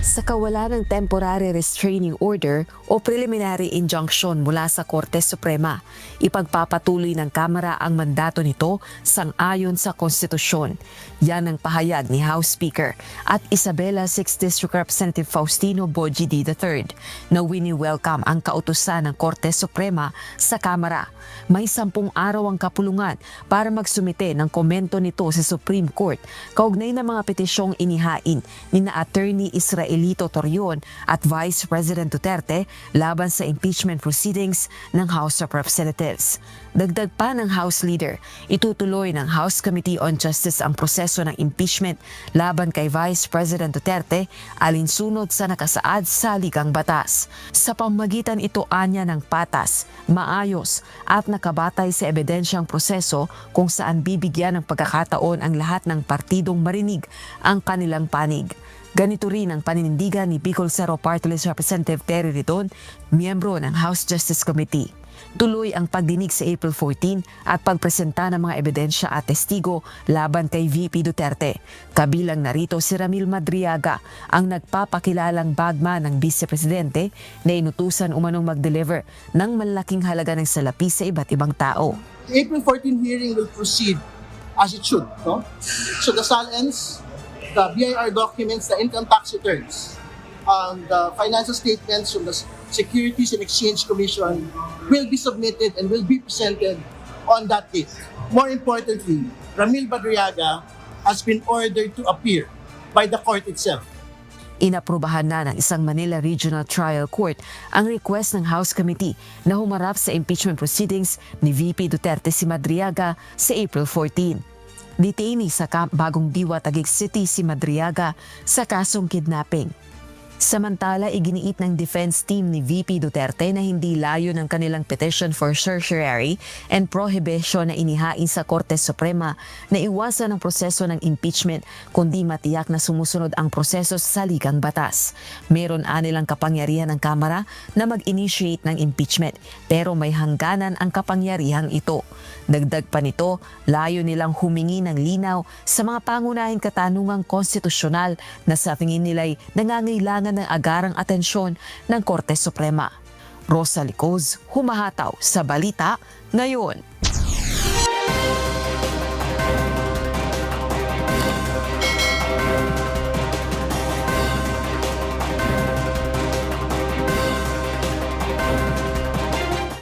Sa kawalan ng temporary restraining order o preliminary injunction mula sa Korte Suprema, ipagpapatuloy ng Kamara ang mandato nito sang-ayon sa konstitusyon. Yan ang pahayag ni House Speaker at Isabela 6th District Representative Faustino Boji D. III na wini-welcome ang kautusan ng Korte Suprema sa Kamara. May 10 araw ang kapulungan para magsumite ng komento nito sa Supreme Court kaugnay ng mga petisyong inihain ni na Attorney Israelito Torion at Vice President Duterte laban sa impeachment proceedings ng House of Representatives. Dagdag pa ng House Leader, itutuloy ng House Committee on Justice ang proseso ng impeachment laban kay Vice President Duterte alinsunod sa nakasaad sa ligang batas. Sa pamamagitan ito anya ng patas, maayos at nakabatay sa ebidensyang proseso kung saan bibigyan ng pagkakataon ang lahat ng partidong marinig ang kanilang panig. Ganito rin ang paninindigan ni Bicol Cerro Party List Representative Terry Ridon, miyembro ng House Justice Committee. Tuloy ang pagdinig sa April 14 at pagpresenta ng mga ebidensya at testigo laban kay VP Duterte. Kabilang narito si Ramil Madriaga, ang nagpapakilalang bagman ng Vice Presidente na inutusan umanong mag-deliver ng malaking halaga ng salapi sa iba't ibang tao. The April 14 hearing will proceed as it should. No? So the SALNs, the BIR documents, the income tax returns, the financial statements from the Securities and Exchange Commission will be submitted and will be presented on that date. More importantly, Ramil Madriaga has been ordered to appear by the court itself. Inaprubahan na ng isang Manila Regional Trial Court ang request ng House Committee na humarap sa impeachment proceedings ni VP Duterte si Madriaga sa April 14. Detainee sa Bagong Diwa, Taguig City si Madriaga sa kasong kidnapping. Samantala, iginiit ng defense team ni VP Duterte na hindi layo ng kanilang petition for certiorari and prohibition na inihain sa Korte Suprema na iwasan ang proseso ng impeachment kundi matiyak na sumusunod ang proseso sa saligang batas. Meron anilang kapangyarihan ng Kamara na mag-initiate ng impeachment pero may hangganan ang kapangyarihang ito. Dagdag pa nito, layo nilang humingi ng linaw sa mga pangunahing katanungang konstitusyonal na sa tingin nila'y nangangailangan ng agarang atensyon ng Korte Suprema. Rosa Licoz, humahataw sa Balita Ngayon.